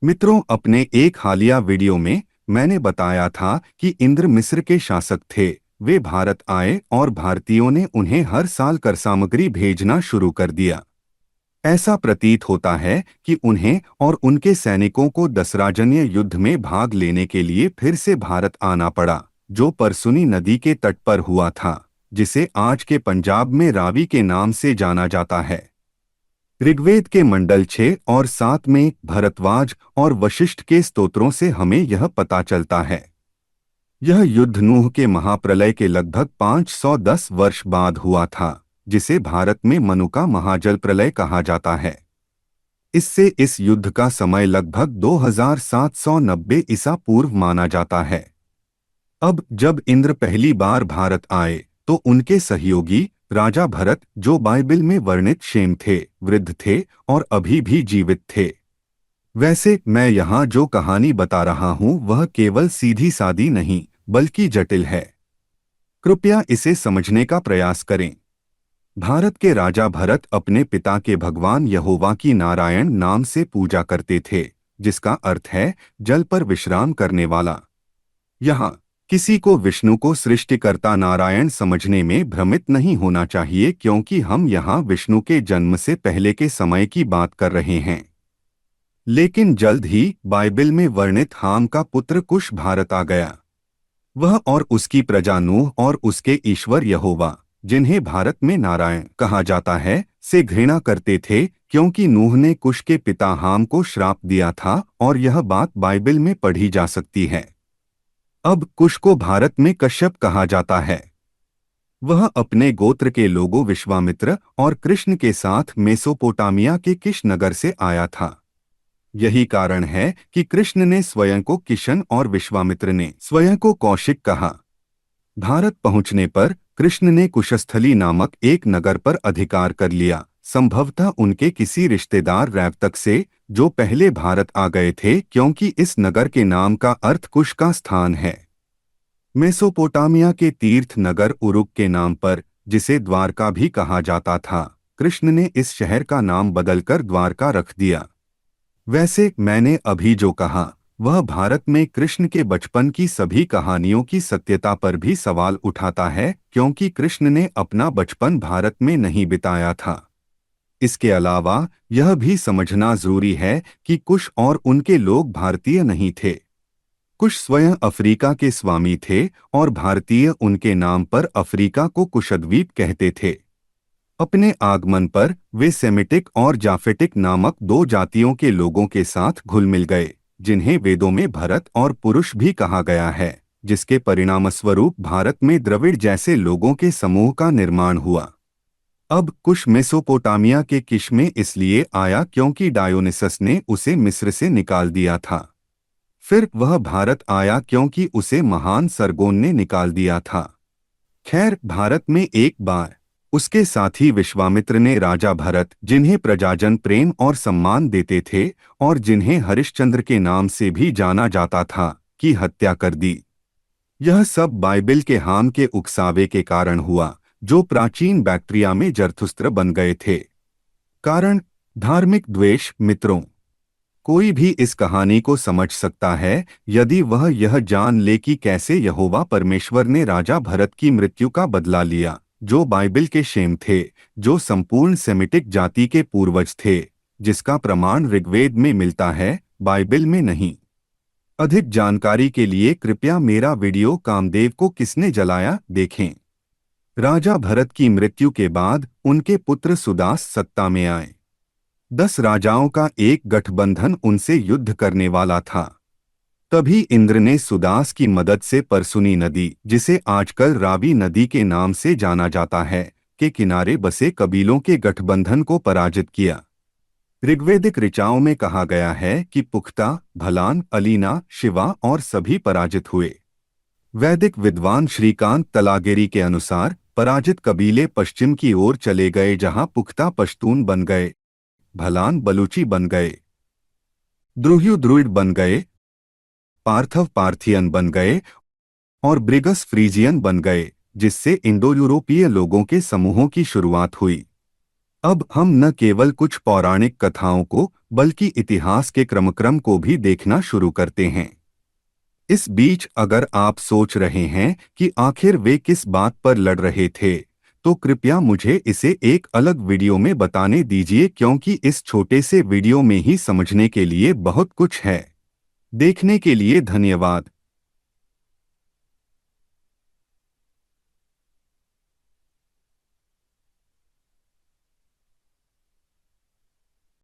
मित्रों, अपने एक हालिया वीडियो में मैंने बताया था कि इंद्र मिस्र के शासक थे। वे भारत आए और भारतीयों ने उन्हें हर साल कर सामग्री भेजना शुरू कर दिया। ऐसा प्रतीत होता है कि उन्हें और उनके सैनिकों को दसराजन्य युद्ध में भाग लेने के लिए फिर से भारत आना पड़ा, जो परसुनी नदी के तट पर हुआ था, जिसे आज के पंजाब में रावी के नाम से जाना जाता है। ऋग्वेद के मंडल 6 और 7 में भरद्वाज और वशिष्ठ के स्तोत्रों से हमें यह पता चलता है। यह युद्ध नूह के महाप्रलय के लगभग 510 वर्ष बाद हुआ था, जिसे भारत में मनु का महाजल प्रलय कहा जाता है। इससे इस युद्ध का समय लगभग 2790 ईसा पूर्व माना जाता है। अब जब इंद्र पहली बार भारत आए तो उनके सहयोगी राजा भरत, जो बाइबिल में वर्णित शेम थे, वृद्ध थे और अभी भी जीवित थे। वैसे मैं यहाँ जो कहानी बता रहा हूँ वह केवल सीधी सादी नहीं बल्कि जटिल है। कृपया इसे समझने का प्रयास करें। भारत के राजा भरत अपने पिता के भगवान यहोवा की नारायण नाम से पूजा करते थे, जिसका अर्थ है जल पर विश्राम करने वाला। यहाँ किसी को विष्णु को सृष्टिकर्ता नारायण समझने में भ्रमित नहीं होना चाहिए, क्योंकि हम यहाँ विष्णु के जन्म से पहले के समय की बात कर रहे हैं। लेकिन जल्द ही बाइबिल में वर्णित हाम का पुत्र कुश भारत आ गया। वह और उसकी प्रजा नूह और उसके ईश्वर यहोवा, जिन्हें भारत में नारायण कहा जाता है, से घृणा करते थे, क्योंकि नूह ने कुश के पिता हाम को श्राप दिया था और यह बात बाइबिल में पढ़ी जा सकती है। अब कुश को भारत में कश्यप कहा जाता है। वह अपने गोत्र के लोगों विश्वामित्र और कृष्ण के साथ मेसोपोटामिया के किश नगर से आया था। यही कारण है कि कृष्ण ने स्वयं को किशन और विश्वामित्र ने स्वयं को कौशिक कहा। भारत पहुंचने पर कृष्ण ने कुशस्थली नामक एक नगर पर अधिकार कर लिया, संभवतः उनके किसी रिश्तेदार रैवतक से, जो पहले भारत आ गए थे, क्योंकि इस नगर के नाम का अर्थ कुश का स्थान है। मेसोपोटामिया के तीर्थ नगर उरुक के नाम पर, जिसे द्वारका भी कहा जाता था, कृष्ण ने इस शहर का नाम बदलकर द्वारका रख दिया। वैसे मैंने अभी जो कहा वह भारत में कृष्ण के बचपन की सभी कहानियों की सत्यता पर भी सवाल उठाता है, क्योंकि कृष्ण ने अपना बचपन भारत में नहीं बिताया था। इसके अलावा यह भी समझना जरूरी है कि कुश और उनके लोग भारतीय नहीं थे। कुश स्वयं अफ्रीका के स्वामी थे और भारतीय उनके नाम पर अफ्रीका को कुशद्वीप कहते थे। अपने आगमन पर वे सेमिटिक और जाफेटिक नामक दो जातियों के लोगों के साथ घुल मिल गए, जिन्हें वेदों में भरत और पुरुष भी कहा गया है, जिसके परिणामस्वरूप भारत में द्रविड़ जैसे लोगों के समूह का निर्माण हुआ। अब कुश मेसोपोटामिया के किश में इसलिए आया क्योंकि डायोनिसस ने उसे मिस्र से निकाल दिया था। फिर वह भारत आया क्योंकि उसे महान सरगोन ने निकाल दिया था। खैर, भारत में एक बार उसके साथी विश्वामित्र ने राजा भरत, जिन्हें प्रजाजन प्रेम और सम्मान देते थे और जिन्हें हरिश्चंद्र के नाम से भी जाना जाता था, की हत्या कर दी। यह सब बाइबिल के हाम के उकसावे के कारण हुआ, जो प्राचीन बैक्ट्रिया में जरथुस्त्र बन गए थे। कारण धार्मिक द्वेष। मित्रों, कोई भी इस कहानी को समझ सकता है यदि वह यह जान ले कि कैसे यहोवा परमेश्वर ने राजा भरत की मृत्यु का बदला लिया, जो बाइबिल के शेम थे, जो संपूर्ण सेमिटिक जाति के पूर्वज थे, जिसका प्रमाण ऋग्वेद में मिलता है, बाइबिल में नहीं। अधिक जानकारी के लिए कृपया मेरा वीडियो कामदेव को किसने जलाया देखें। राजा भरत की मृत्यु के बाद उनके पुत्र सुदास सत्ता में आए। 10 राजाओं का एक गठबंधन उनसे युद्ध करने वाला था। तभी इंद्र ने सुदास की मदद से परसुनी नदी, जिसे आजकल रावी नदी के नाम से जाना जाता है, के किनारे बसे कबीलों के गठबंधन को पराजित किया। ऋग्वेदिक ऋचाओं में कहा गया है कि पुख्ता, भलान, अलीना, शिवा और सभी पराजित हुए। वैदिक विद्वान श्रीकांत तलागेरी के अनुसार पराजित कबीले पश्चिम की ओर चले गए, जहां पुख्ता पश्तून बन गए, भलान बलूची बन गए, द्रुह्यु द्रुइड बन गए, पार्थव पार्थियन बन गए और ब्रिगस फ्रीजियन बन गए, जिससे इंडो यूरोपीय लोगों के समूहों की शुरुआत हुई। अब हम न केवल कुछ पौराणिक कथाओं को बल्कि इतिहास के क्रमक्रम को भी देखना शुरू करते हैं। इस बीच अगर आप सोच रहे हैं कि आखिर वे किस बात पर लड़ रहे थे, तो कृपया मुझे इसे एक अलग वीडियो में बताने दीजिए, क्योंकि इस छोटे से वीडियो में ही समझने के लिए बहुत कुछ है। देखने के लिए धन्यवाद।